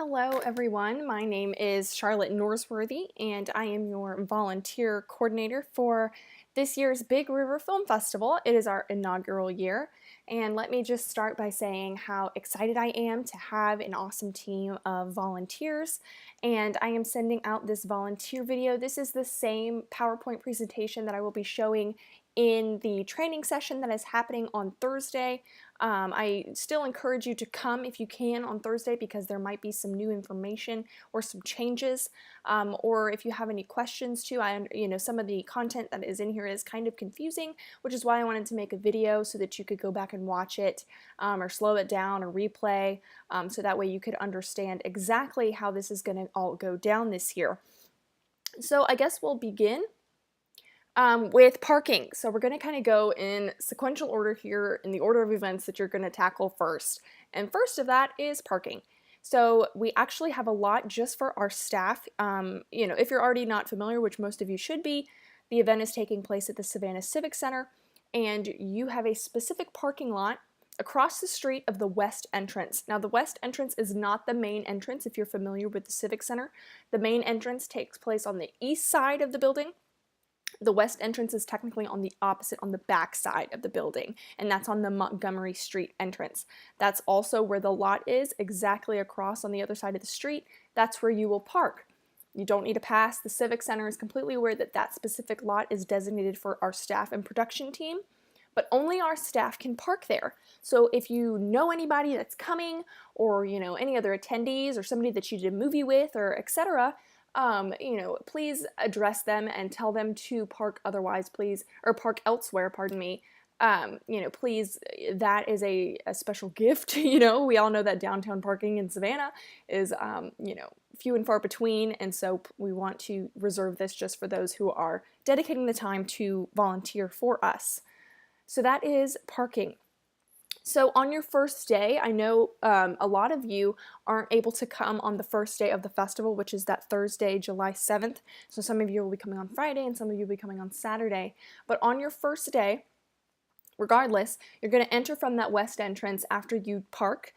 Hello, everyone. My name is Charlotte Norsworthy, and I am your volunteer coordinator for this year's Big River Film Festival. It is our inaugural year, and let me just start by saying how excited I am to have an awesome team of volunteers, and I am sending out this volunteer video. This is the same PowerPoint presentation that I will be showing in the training session that is happening on Thursday. I still encourage you to come if you can on Thursday because there might be some new information or some changes, or if you have any questions too. Some of the content that is in here is kind of confusing, which is why I wanted to make a video so that you could go back and watch it, or slow it down or replay, so that way you could understand exactly how this is going to all go down this year. So I guess we'll begin with parking. So we're going to kind of go in sequential order here in the order of events that you're going to tackle first. And first of that is parking. So we actually have a lot just for our staff. If you're already not familiar, which most of you should be, the event is taking place at the Savannah Civic Center, and you have a specific parking lot across the street of the west entrance. Now, the west entrance is not the main entrance if you're familiar with the Civic Center. The main entrance takes place on the east side of the building. The west entrance is technically on the opposite, on the back side of the building, and that's on the Montgomery Street entrance. That's also where the lot is, exactly across on the other side of the street. That's where you will park. You don't need a pass. The Civic Center is completely aware that that specific lot is designated for our staff and production team, but only our staff can park there. So if you know anybody that's coming, or any other attendees, or somebody that you did a movie with, or etc., please address them and tell them to park otherwise, please, or park elsewhere, pardon me. Please, that is a special gift. We all know that downtown parking in Savannah is, few and far between, and so we want to reserve this just for those who are dedicating the time to volunteer for us. So that is parking. So on your first day, I know a lot of you aren't able to come on the first day of the festival, which is that Thursday, July 7th. So some of you will be coming on Friday and some of you will be coming on Saturday. But on your first day, regardless, you're going to enter from that west entrance after you park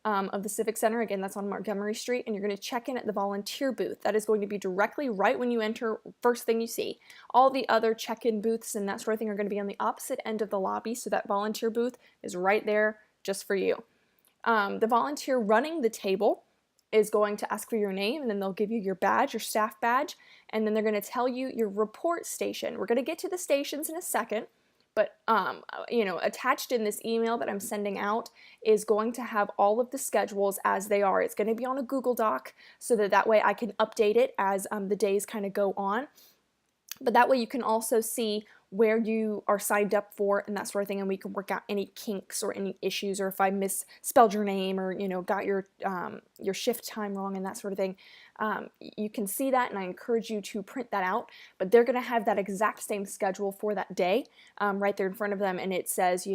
of the Civic Center. Again, that's on Montgomery Street, and you're going to check in at the volunteer booth. That is going to be directly right when you enter, first thing you see. All the other check-in booths and that sort of thing are going to be on the opposite end of the lobby, so that volunteer booth is right there just for you. The volunteer running the table is going to ask for your name, and then they'll give you your badge, your staff badge, and then they're going to tell you your report station. We're going to get to the stations in a second, but attached in this email that I'm sending out is going to have all of the schedules as they are. It's going to be on a Google Doc so that way I can update it as the days kind of go on. But that way you can also see where you are signed up for and that sort of thing, and we can work out any kinks or any issues, or if I misspelled your name, or got your shift time wrong and that sort of thing. You can see that, and I encourage you to print that out. But they're going to have that exact same schedule for that day right there in front of them, and it says,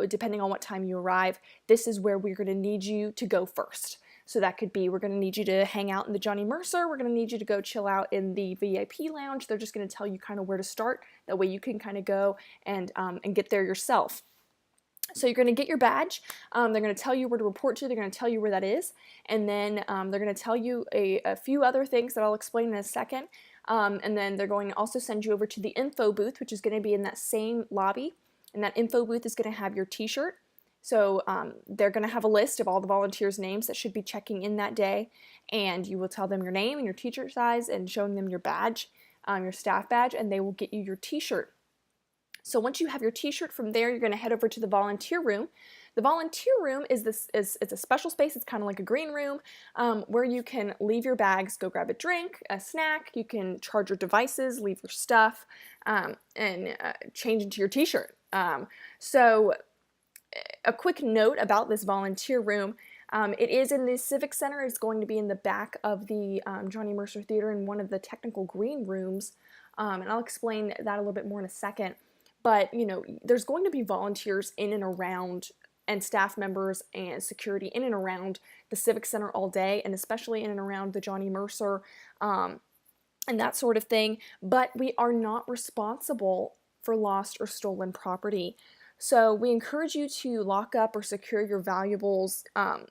depending on what time you arrive, this is where we're going to need you to go first. So that could be, we're going to need you to hang out in the Johnny Mercer. We're going to need you to go chill out in the VIP lounge. They're just going to tell you kind of where to start. That way you can kind of go and get there yourself. So you're going to get your badge. They're going to tell you where to report to. They're going to tell you where that is. And then they're going to tell you a few other things that I'll explain in a second. And then they're going to also send you over to the info booth, which is going to be in that same lobby. And that info booth is going to have your t-shirt. So they're going to have a list of all the volunteers' names that should be checking in that day, and you will tell them your name and your t-shirt size and showing them your badge, your staff badge, and they will get you your t-shirt. So once you have your t-shirt, from there you're going to head over to the volunteer room. The volunteer room is it's a special space. It's kind of like a green room where you can leave your bags, go grab a drink, a snack. You can charge your devices, leave your stuff, and change into your t-shirt. So a quick note about this volunteer room. It is in the Civic Center. It's going to be in the back of the Johnny Mercer Theater in one of the technical green rooms, and I'll explain that a little bit more in a second. But there's going to be volunteers in and around, and staff members and security in and around the Civic Center all day, and especially in and around the Johnny Mercer and that sort of thing. But we are not responsible for lost or stolen property. So we encourage you to lock up or secure your valuables,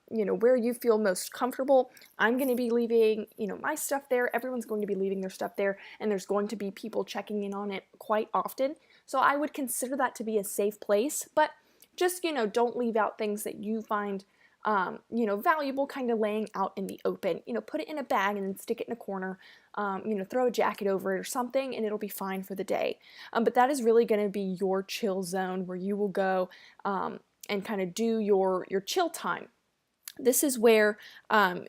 where you feel most comfortable. I'm going to be leaving, my stuff there. Everyone's going to be leaving their stuff there, and there's going to be people checking in on it quite often. So I would consider that to be a safe place, but just, don't leave out things that you find valuable kind of laying out in the open. Put it in a bag and then stick it in a corner. Throw a jacket over it or something, and it'll be fine for the day. But that is really going to be your chill zone where you will go and kind of do your chill time. This is where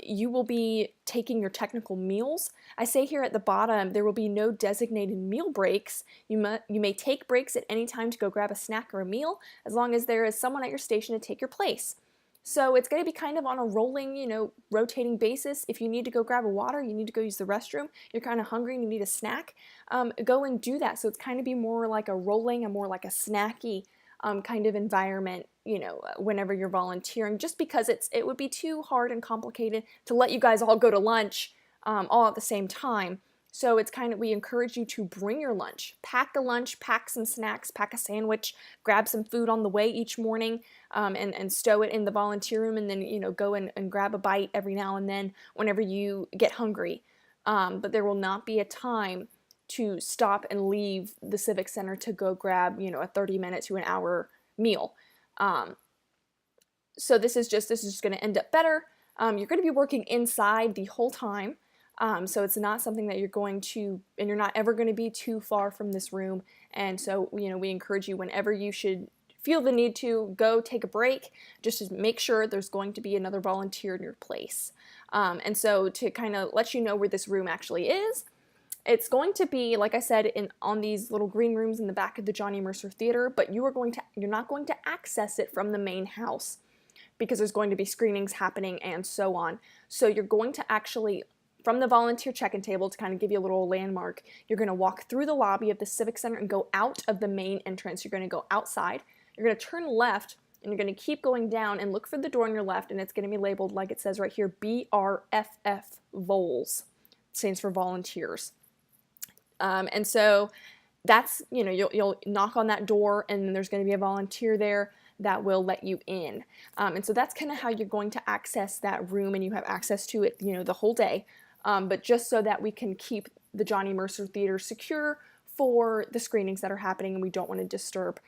you will be taking your technical meals. I say here at the bottom, there will be no designated meal breaks. You may take breaks at any time to go grab a snack or a meal, as long as there is someone at your station to take your place. So it's going to be kind of on a rolling, rotating basis. If you need to go grab a water, you need to go use the restroom, you're kind of hungry and you need a snack, go and do that. So it's kind of be more like a rolling and more like a snacky kind of environment, whenever you're volunteering, just because it would be too hard and complicated to let you guys all go to lunch all at the same time. So it's we encourage you to bring your lunch, pack a lunch, pack some snacks, pack a sandwich, grab some food on the way each morning, and stow it in the volunteer room, and then, go and grab a bite every now and then whenever you get hungry. But there will not be a time to stop and leave the Civic Center to go grab, a 30-minute to an hour meal. So this is just going to end up better. You're going to be working inside the whole time. So it's not something that you're not ever going to be too far from this room. And so, we encourage you whenever you should feel the need to go take a break, just to make sure there's going to be another volunteer in your place. And so to kind of let you know where this room actually is, it's going to be, like I said, on these little green rooms in the back of the Johnny Mercer Theater, but you're not going to access it from the main house because there's going to be screenings happening and so on. So you're going to actually, from the volunteer check-in table, to kind of give you a little landmark, you're going to walk through the lobby of the Civic Center and go out of the main entrance. You're going to go outside. You're going to turn left, and you're going to keep going down and look for the door on your left, and it's going to be labeled like it says right here, BRFF Vols. It stands for volunteers. And so that's, you'll knock on that door, and then there's going to be a volunteer there that will let you in. And so that's kind of how you're going to access that room, and you have access to it, the whole day. But just so that we can keep the Johnny Mercer Theater secure for the screenings that are happening, and we don't want to disturb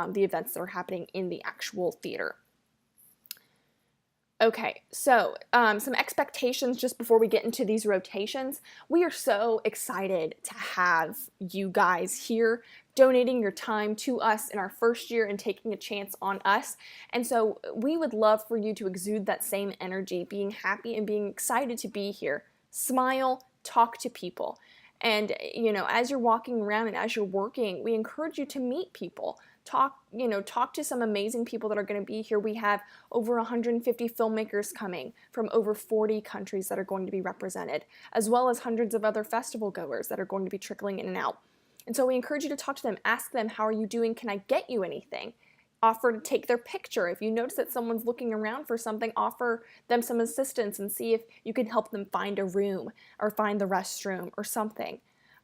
the events that are happening in the actual theater. Okay, so some expectations just before we get into these rotations. We are so excited to have you guys here donating your time to us in our first year and taking a chance on us. And so we would love for you to exude that same energy, being happy and being excited to be here. Smile, talk to people. And, as you're walking around and as you're working, we encourage you to meet people. Talk to some amazing people that are going to be here. We have over 150 filmmakers coming from over 40 countries that are going to be represented, as well as hundreds of other festival goers that are going to be trickling in and out. And so we encourage you to talk to them, ask them, how are you doing? Can I get you anything? Offer to take their picture. If you notice that someone's looking around for something, offer them some assistance and see if you can help them find a room or find the restroom or something.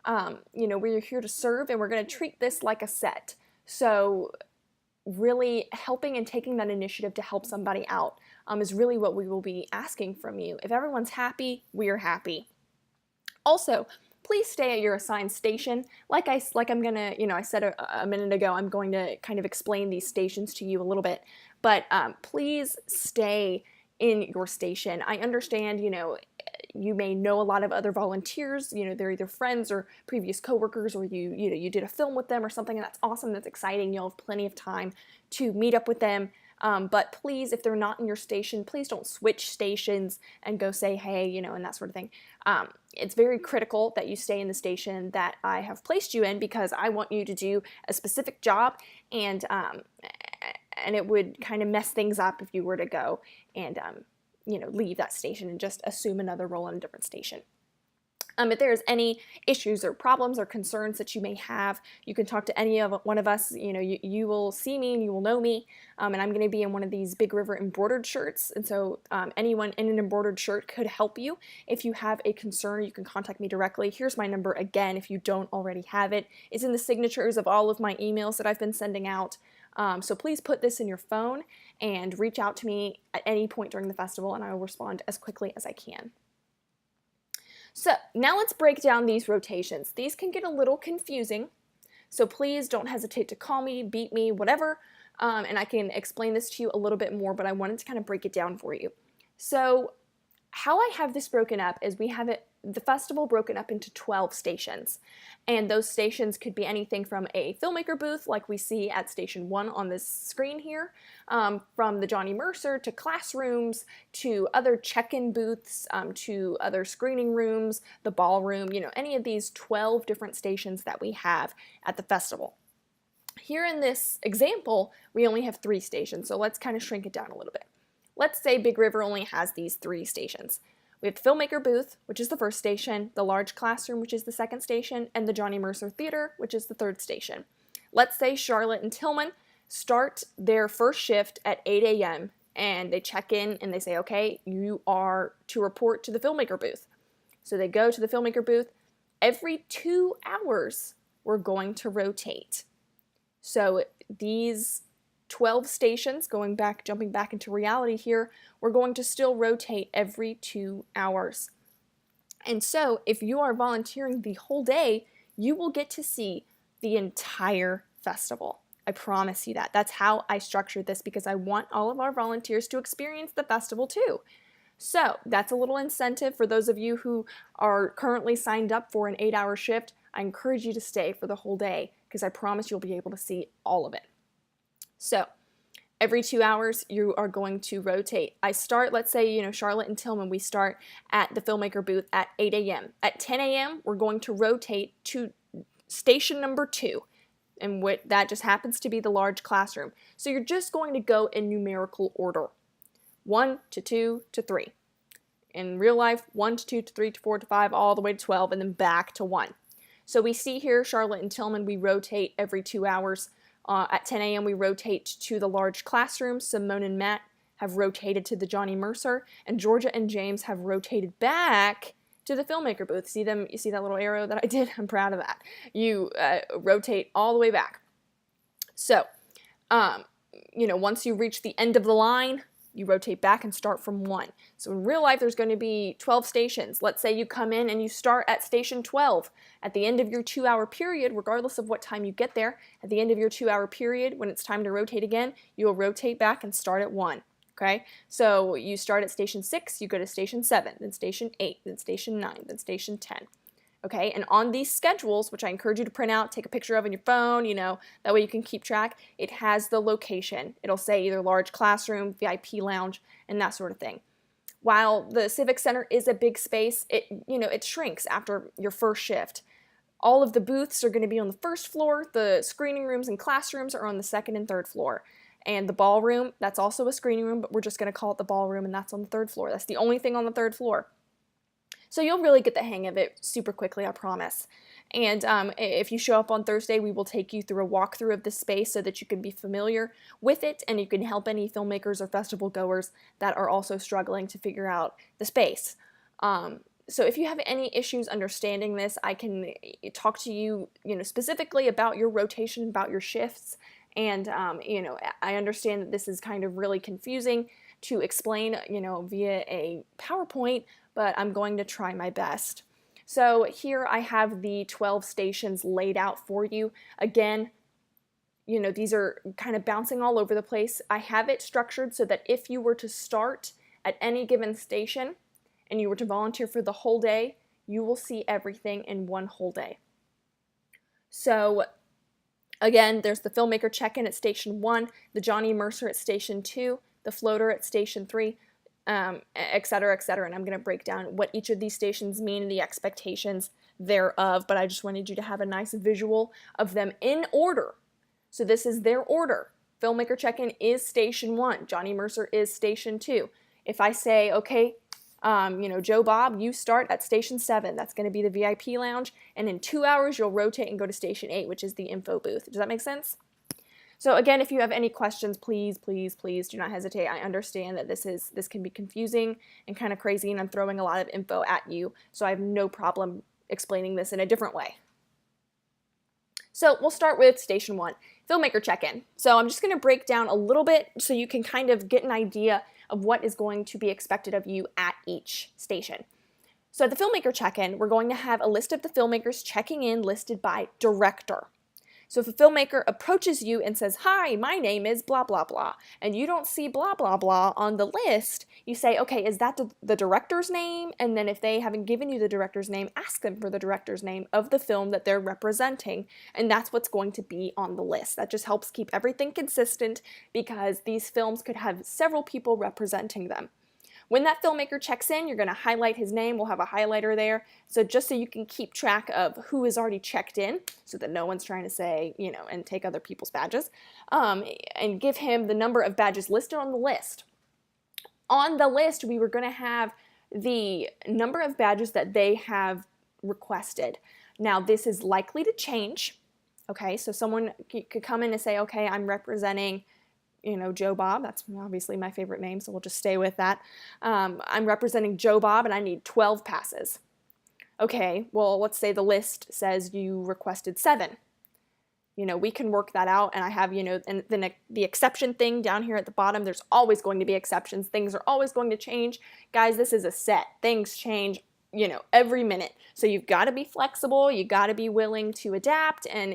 We're here to serve, and we're going to treat this like a set. So really helping and taking that initiative to help somebody out is really what we will be asking from you. If everyone's happy, we are happy. Also, please stay at your assigned station. I said a minute ago, I'm going to kind of explain these stations to you a little bit, but please stay in your station. I understand, you may know a lot of other volunteers, they're either friends or previous coworkers, or you did a film with them or something, and that's awesome, that's exciting. You'll have plenty of time to meet up with them. But please, if they're not in your station, please don't switch stations and go say hey, and that sort of thing. It's very critical that you stay in the station that I have placed you in, because I want you to do a specific job, and it would kind of mess things up if you were to go and leave that station and just assume another role in a different station. If there's any issues or problems or concerns that you may have, you can talk to any of one of us. You will see me and you will know me, and I'm going to be in one of these Big River embroidered shirts, and so anyone in an embroidered shirt could help you. If you have a concern, you can contact me directly. Here's my number again if you don't already have it. It's in the signatures of all of my emails that I've been sending out. So please put this in your phone and reach out to me at any point during the festival, and I will respond as quickly as I can. So now let's break down these rotations. These can get a little confusing, so please don't hesitate to call me, beat me, whatever, and I can explain this to you a little bit more, but I wanted to kind of break it down for you. So how I have this broken up is we have the festival broken up into 12 stations, and those stations could be anything from a filmmaker booth like we see at Station 1 on this screen here, from the Johnny Mercer to classrooms to other check-in booths, to other screening rooms, the ballroom, any of these 12 different stations that we have at the festival. Here in this example, we only have 3 stations, so let's kind of shrink it down a little bit. Let's say Big River only has these 3 stations. We have the Filmmaker booth, which is the first station, the large classroom, which is the second station, and the Johnny Mercer Theater, which is the third station. Let's say Charlotte and Tillman start their first shift at 8 a.m. and they check in and they say, okay, you are to report to the Filmmaker booth. So they go to the Filmmaker booth. Every 2 hours, we're going to rotate. So these 12 stations, jumping back into reality here, we're going to still rotate every 2 hours. And so if you are volunteering the whole day, you will get to see the entire festival. I promise you that. That's how I structured this, because I want all of our volunteers to experience the festival too. So that's a little incentive for those of you who are currently signed up for an 8-hour shift. I encourage you to stay for the whole day, because I promise you'll be able to see all of it. So every 2 hours, you are going to rotate. I start, let's say, Charlotte and Tillman, we start at the Filmmaker booth at 8 a.m. At 10 a.m., we're going to rotate to station number 2, and that just happens to be the large classroom. So you're just going to go in numerical order. 1 to 2 to 3. In real life, 1 to 2 to 3 to 4 to 5, all the way to 12, and then back to 1. So we see here, Charlotte and Tillman, we rotate every 2 hours. At 10 a.m. we rotate to the large classroom. Simone and Matt have rotated to the Johnny Mercer, and Georgia and James have rotated back to the Filmmaker booth. See them? You see that little arrow that I did? I'm proud of that. You rotate all the way back. So, once you reach the end of the line, you rotate back and start from 1. So in real life, there's going to be 12 stations. Let's say you come in and you start at station 12. At the end of your 2-hour period, regardless of what time you get there, at the end of your 2-hour period, when it's time to rotate again, you'll rotate back and start at 1. Okay? So you start at station 6, you go to station 7, then station 8, then station 9, then station 10. Okay, and on these schedules, which I encourage you to print out, take a picture of on your phone, that way you can keep track, it has the location. It'll say either large classroom, VIP lounge, and that sort of thing. While the Civic Center is a big space, it shrinks after your first shift. All of the booths are going to be on the first floor, the screening rooms and classrooms are on the second and third floor. And the ballroom, that's also a screening room, but we're just going to call it the ballroom, and that's on the third floor. That's the only thing on the third floor. So you'll really get the hang of it super quickly, I promise. And if you show up on Thursday, we will take you through a walkthrough of the space so that you can be familiar with it, and you can help any filmmakers or festival goers that are also struggling to figure out the space. So if you have any issues understanding this, I can talk to you, specifically about your rotation, about your shifts. And, I understand that this is kind of really confusing to explain, via a PowerPoint, but I'm going to try my best. So here I have the 12 stations laid out for you. Again, these are kind of bouncing all over the place. I have it structured so that if you were to start at any given station and you were to volunteer for the whole day, you will see everything in one whole day. So again, there's the Filmmaker check-in at station 1, the Johnny Mercer at station 2, the Floater at station 3, et cetera, et cetera. And I'm going to break down what each of these stations mean and the expectations thereof, but I just wanted you to have a nice visual of them in order. So this is their order. Filmmaker check-in is station 1. Johnny Mercer is station 2. If I say, okay, Joe Bob, you start at station 7. That's going to be the VIP lounge. And in 2 hours, you'll rotate and go to station 8, which is the info booth. Does that make sense? So again, if you have any questions, please, please, please do not hesitate. I understand that this can be confusing and kind of crazy, and I'm throwing a lot of info at you, so I have no problem explaining this in a different way. So we'll start with station 1. filmmaker check-in. So I'm just going to break down a little bit so you can kind of get an idea of what is going to be expected of you at each station. So at the filmmaker check-in, we're going to have a list of the filmmakers checking in listed by director. So if a filmmaker approaches you and says, "Hi, my name is blah, blah, blah," and you don't see blah, blah, blah on the list, you say, "Okay, is that the director's name?" And then if they haven't given you the director's name, ask them for the director's name of the film that they're representing, and that's what's going to be on the list. That just helps keep everything consistent because these films could have several people representing them. When that filmmaker checks in, you're going to highlight his name. We'll have a highlighter there. So just so you can keep track of who is already checked in so that no one's trying to say, and take other people's badges, and give him the number of badges listed on the list. On the list, we were going to have the number of badges that they have requested. Now, this is likely to change. Okay, so someone could come in and say, "Okay, I'm representing Joe Bob." That's obviously my favorite name, so we'll just stay with that. I'm representing Joe Bob and I need 12 passes. Okay, well, let's say the list says you requested 7. We can work that out, and I have, and then the exception thing down here at the bottom, there's always going to be exceptions. Things are always going to change. Guys, this is a set. Things change every minute. So you've got to be flexible, you got to be willing to adapt and,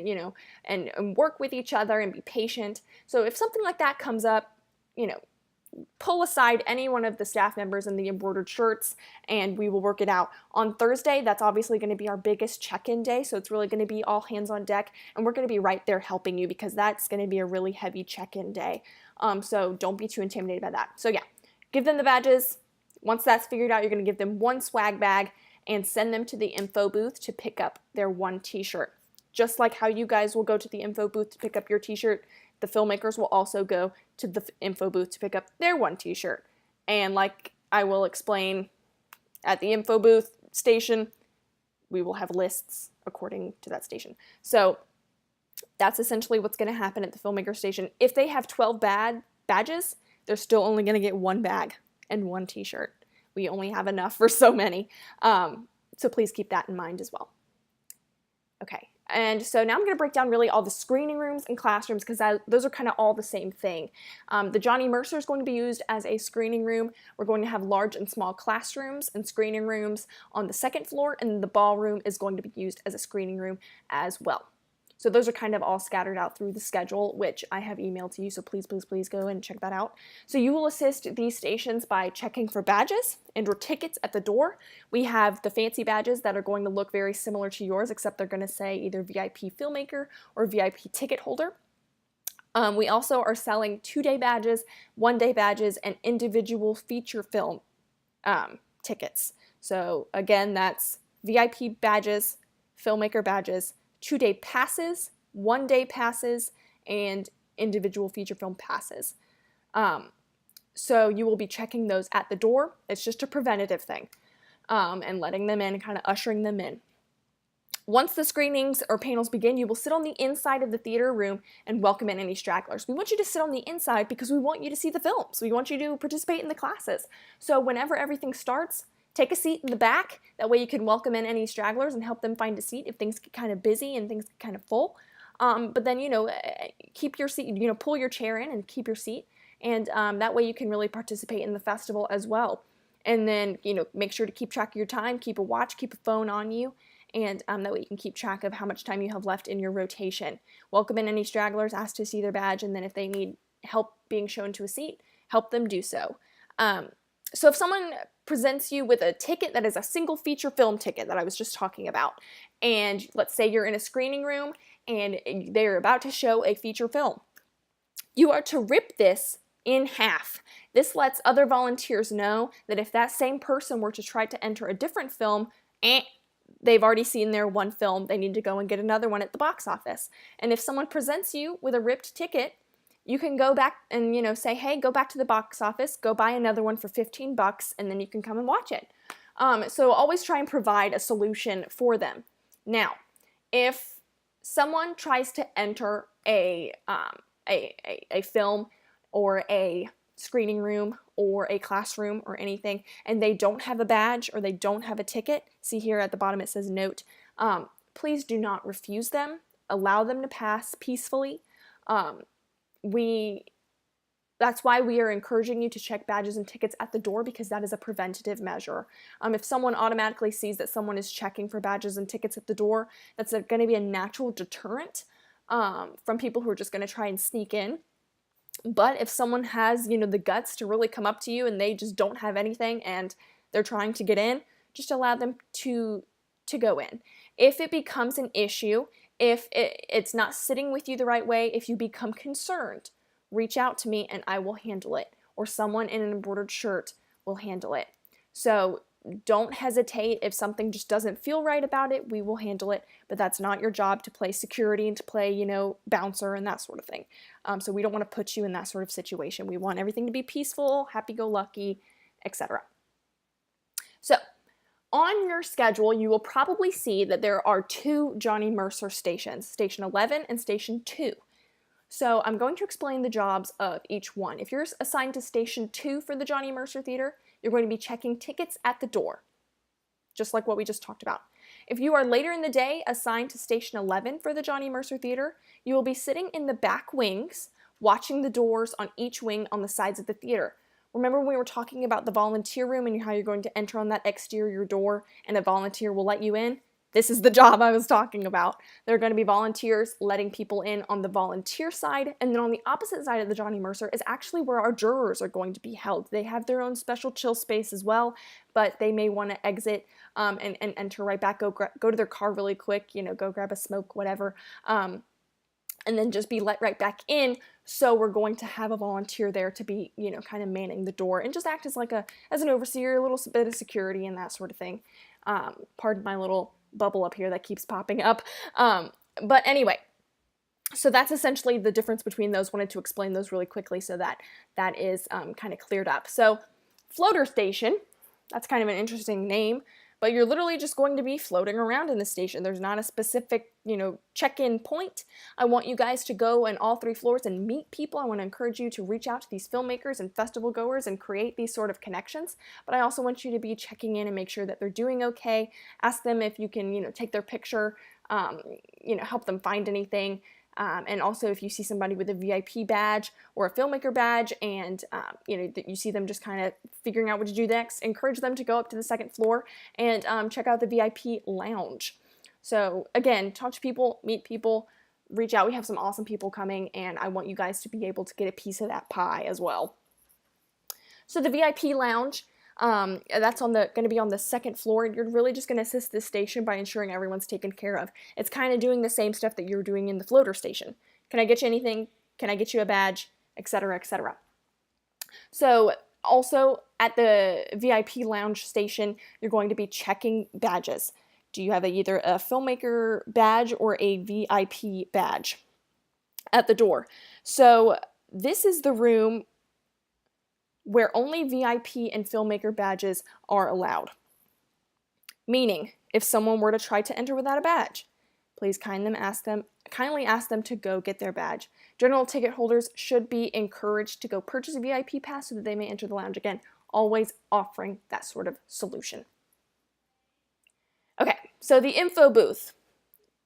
and work with each other and be patient. So if something like that comes up, pull aside any one of the staff members in the embroidered shirts and we will work it out. On Thursday, that's obviously going to be our biggest check-in day, so it's really going to be all hands on deck, and we're going to be right there helping you because that's going to be a really heavy check-in day. So don't be too intimidated by that. So yeah, give them the badges. Once that's figured out, you're going to give them one swag bag and send them to the info booth to pick up their one t-shirt. Just like how you guys will go to the info booth to pick up your t-shirt, the filmmakers will also go to the info booth to pick up their one t-shirt. And like I will explain at the info booth station, we will have lists according to that station. So that's essentially what's going to happen at the filmmaker station. If they have 12 badges, they're still only going to get one bag and one t-shirt. We only have enough for so many. So please keep that in mind as well. Okay, and so now I'm going to break down really all the screening rooms and classrooms because those are kind of all the same thing. The Johnny Mercer is going to be used as a screening room. We're going to have large and small classrooms and screening rooms on the second floor, and the ballroom is going to be used as a screening room as well. So those are kind of all scattered out through the schedule, which I have emailed to you, so please, please, please go and check that out. So you will assist these stations by checking for badges and or tickets at the door. We have the fancy badges that are going to look very similar to yours, except they're going to say either VIP filmmaker or VIP ticket holder. We also are selling 2-day badges, 1-day badges, and individual feature film tickets. So again, that's VIP badges, filmmaker badges, 2-day passes, 1-day passes, and individual feature film passes. So you will be checking those at the door. It's just a preventative thing, and letting them in and kind of ushering them in. Once the screenings or panels begin, you will sit on the inside of the theater room and welcome in any stragglers. We want you to sit on the inside because we want you to see the films. We want you to participate in the classes. So whenever everything starts, take a seat in the back. That way you can welcome in any stragglers and help them find a seat if things get kind of busy and things get kind of full. But then, keep your seat, pull your chair in and keep your seat. And that way you can really participate in the festival as well. And then, make sure to keep track of your time, keep a watch, keep a phone on you. And that way you can keep track of how much time you have left in your rotation. Welcome in any stragglers, ask to see their badge, and then if they need help being shown to a seat, help them do so. So if someone presents you with a ticket that is a single feature film ticket that I was just talking about, and let's say you're in a screening room and they're about to show a feature film, you are to rip this in half. This lets other volunteers know that if that same person were to try to enter a different film, they've already seen their one film, they need to go and get another one at the box office. And if someone presents you with a ripped ticket, you can go back and, say, hey, go back to the box office, go buy another one for $15, and then you can come and watch it. So always try and provide a solution for them. Now, if someone tries to enter a film or a screening room or a classroom or anything, and they don't have a badge or they don't have a ticket, see here at the bottom it says note, please do not refuse them. Allow them to pass peacefully. We That's why we are encouraging you to check badges and tickets at the door, because that is a preventative measure. If someone automatically sees that someone is checking for badges and tickets at the door, that's going to be a natural deterrent from people who are just going to try and sneak in. But if someone has, the guts to really come up to you and they just don't have anything and they're trying to get in, just allow them to go in. If it becomes an issue, if it's not sitting with you the right way, if you become concerned, reach out to me and I will handle it, or someone in an embroidered shirt will handle it. So don't hesitate. If something just doesn't feel right about it, we will handle it, but that's not your job to play security and to play, bouncer and that sort of thing. So we don't want to put you in that sort of situation. We want everything to be peaceful, happy-go-lucky, etc. So on your schedule, you will probably see that there are 2 Johnny Mercer stations, Station 11 and Station 2. So I'm going to explain the jobs of each one. If you're assigned to Station 2 for the Johnny Mercer Theater, you're going to be checking tickets at the door, just like what we just talked about. If you are later in the day assigned to Station 11 for the Johnny Mercer Theater, you will be sitting in the back wings, watching the doors on each wing on the sides of the theater. Remember when we were talking about the volunteer room and how you're going to enter on that exterior door and a volunteer will let you in? This is the job I was talking about. There are going to be volunteers letting people in on the volunteer side, and then on the opposite side of the Johnny Mercer is actually where our jurors are going to be held. They have their own special chill space as well, but they may want to exit and enter right back, go to their car really quick, go grab a smoke, whatever, and then just be let right back in. So we're going to have a volunteer there to be, kind of manning the door and just act as as an overseer, a little bit of security and that sort of thing. Pardon my little bubble up here that keeps popping up. But anyway, so that's essentially the difference between those. Wanted to explain those really quickly so that is kind of cleared up. So floater station, that's kind of an interesting name, but you're literally just going to be floating around in the station. There's not a specific, check-in point. I want you guys to go on all 3 floors and meet people. I want to encourage you to reach out to these filmmakers and festival goers and create these sort of connections. But I also want you to be checking in and make sure that they're doing okay. Ask them if you can, take their picture, help them find anything. And also if you see somebody with a VIP badge or a filmmaker badge and, that you see them just kind of figuring out what to do next, encourage them to go up to the 2nd floor and check out the VIP lounge. So again, talk to people, meet people, reach out. We have some awesome people coming and I want you guys to be able to get a piece of that pie as well. So the VIP lounge, that's going to be on the 2nd floor, and you're really just going to assist this station by ensuring everyone's taken care of. It's kind of doing the same stuff that you're doing in the floater station. Can I get you anything? Can I get you a badge? Etc., etc. So also at the VIP lounge station, you're going to be checking badges. Do you have either a filmmaker badge or a VIP badge at the door? So this is the room where only VIP and filmmaker badges are allowed. Meaning, if someone were to try to enter without a badge, please kindly ask them to go get their badge. General ticket holders should be encouraged to go purchase a VIP pass so that they may enter the lounge. Again, always offering that sort of solution. Okay, so the info booth.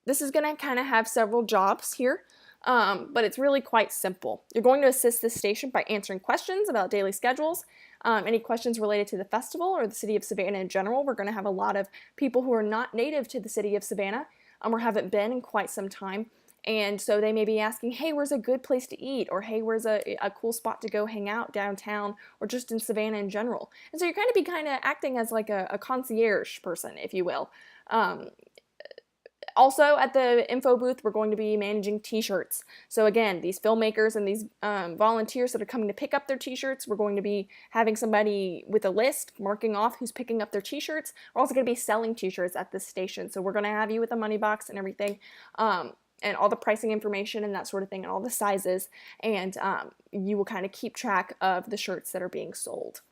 This is going to kind of have several jobs here. But it's really quite simple. You're going to assist this station by answering questions about daily schedules, any questions related to the festival or the city of Savannah in general. We're going to have a lot of people who are not native to the city of Savannah or haven't been in quite some time. And so they may be asking, hey, where's a good place to eat? Or hey, where's a cool spot to go hang out downtown or just in Savannah in general? And so you're going to be kind of acting as like a concierge person, if you will. Also, at the info booth, we're going to be managing t-shirts. So again, these filmmakers and these volunteers that are coming to pick up their t-shirts, we're going to be having somebody with a list marking off who's picking up their t-shirts. We're also going to be selling t-shirts at this station. So we're going to have you with a money box and everything, and all the pricing information and that sort of thing, and all the sizes. And you will kind of keep track of the shirts that are being sold.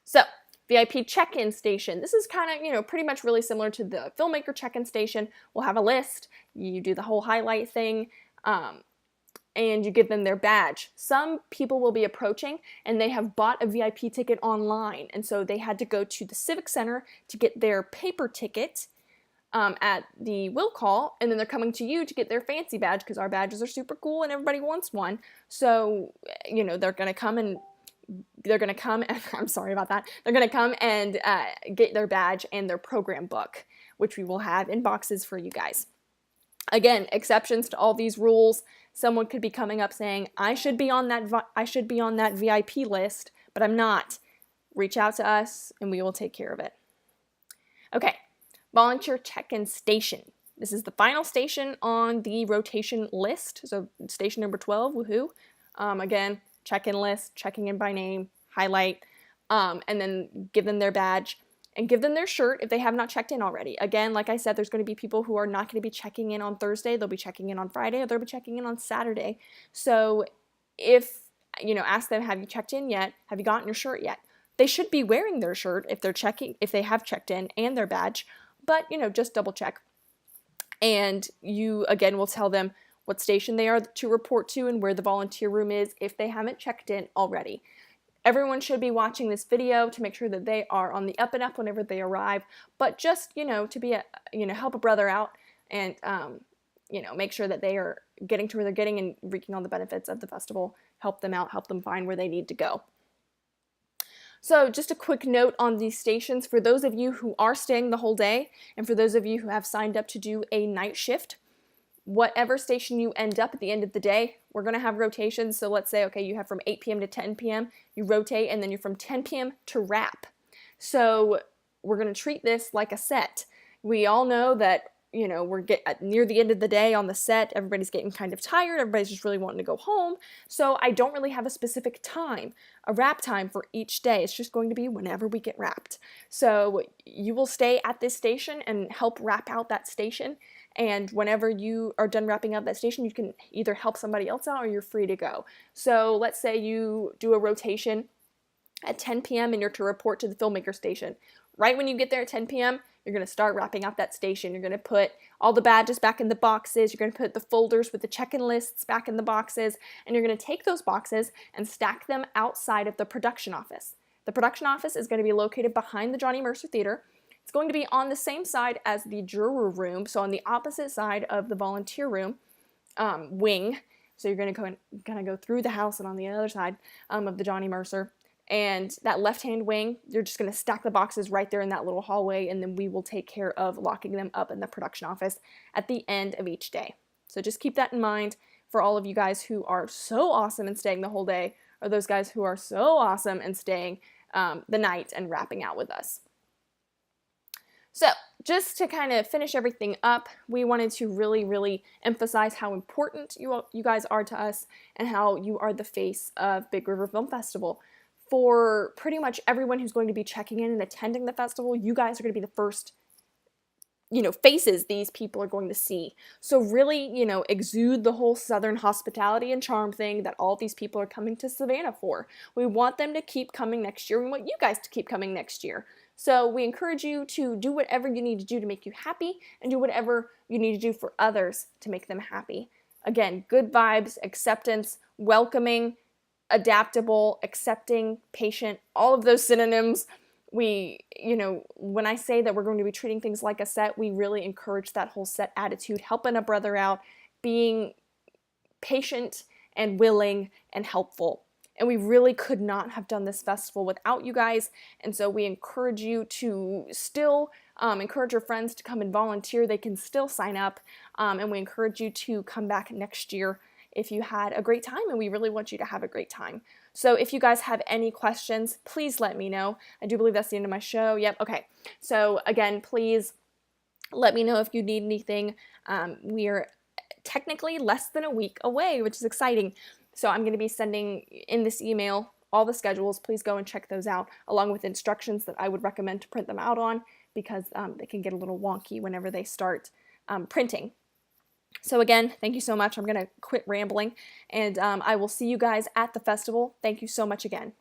So, VIP check-in station. This is kind of, pretty much really similar to the filmmaker check-in station. We'll have a list. You do the whole highlight thing, and you give them their badge. Some people will be approaching, and they have bought a VIP ticket online, and so they had to go to the Civic Center to get their paper ticket, at the will call, and then they're coming to you to get their fancy badge because our badges are super cool and everybody wants one. So, they're going to come and I'm sorry about that. They're going to come and get their badge and their program book, which we will have in boxes for you guys. Again, exceptions to all these rules. Someone could be coming up saying, I should be on that VIP list, but I'm not. Reach out to us and we will take care of it. Okay, volunteer check-in station. This is the final station on the rotation list. So station number 12, woohoo. Again, check-in list, checking in by name, highlight, and then give them their badge and give them their shirt if they have not checked in already. Again, like I said, there's going to be people who are not going to be checking in on Thursday. They'll be checking in on Friday, or they'll be checking in on Saturday. So if, ask them, have you checked in yet? Have you gotten your shirt yet? They should be wearing their shirt if they have checked in, and their badge, but, just double check. And you, again, will tell them what station they are to report to and where the volunteer room is if they haven't checked in already. Everyone should be watching this video to make sure that they are on the up and up whenever they arrive, but just, to be help a brother out and, make sure that they are getting to where they're getting and reaping all the benefits of the festival, help them out, help them find where they need to go. So just a quick note on these stations for those of you who are staying the whole day and for those of you who have signed up to do a night shift. Whatever station you end up at the end of the day, we're going to have rotations. So let's say, okay, you have from 8 p.m. to 10 p.m., you rotate, and then you're from 10 p.m. to wrap. So we're going to treat this like a set. We all know that, we're near the end of the day on the set, everybody's getting kind of tired, everybody's just really wanting to go home. So I don't really have a specific time, a wrap time for each day. It's just going to be whenever we get wrapped. So you will stay at this station and help wrap out that station. And whenever you are done wrapping up that station, you can either help somebody else out or you're free to go. So let's say you do a rotation at 10 p.m. and you're to report to the filmmaker station. Right when you get there at 10 p.m., you're going to start wrapping out that station. You're going to put all the badges back in the boxes. You're going to put the folders with the check-in lists back in the boxes. And you're going to take those boxes and stack them outside of the production office. The production office is going to be located behind the Johnny Mercer Theater. It's going to be on the same side as the juror room, so on the opposite side of the volunteer room wing. So you're going to go through the house and on the other side of the Johnny Mercer. And that left-hand wing, you're just going to stack the boxes right there in that little hallway, and then we will take care of locking them up in the production office at the end of each day. So just keep that in mind for all of you guys who are so awesome and staying the whole day, or those guys who are so awesome and staying the night and wrapping out with us. So just to kind of finish everything up, we wanted to really, really emphasize how important you guys are to us and how you are the face of Big River Film Festival. For pretty much everyone who's going to be checking in and attending the festival, you guys are going to be the first, faces these people are going to see. So really, exude the whole Southern hospitality and charm thing that all these people are coming to Savannah for. We want them to keep coming next year. We want you guys to keep coming next year. So we encourage you to do whatever you need to do to make you happy and do whatever you need to do for others to make them happy. Again, good vibes, acceptance, welcoming, adaptable, accepting, patient, all of those synonyms. We, when I say that we're going to be treating things like a set, we really encourage that whole set attitude, helping a brother out, being patient and willing and helpful. And we really could not have done this festival without you guys. And so we encourage you to still encourage your friends to come and volunteer. They can still sign up. And we encourage you to come back next year if you had a great time, and we really want you to have a great time. So if you guys have any questions, please let me know. I do believe that's the end of my show. Yep, okay. So again, please let me know if you need anything. We're technically less than a week away, which is exciting. So I'm going to be sending in this email all the schedules. Please go and check those out, along with instructions that I would recommend to print them out on, because they can get a little wonky whenever they start printing. So again, thank you so much. I'm going to quit rambling, and I will see you guys at the festival. Thank you so much again.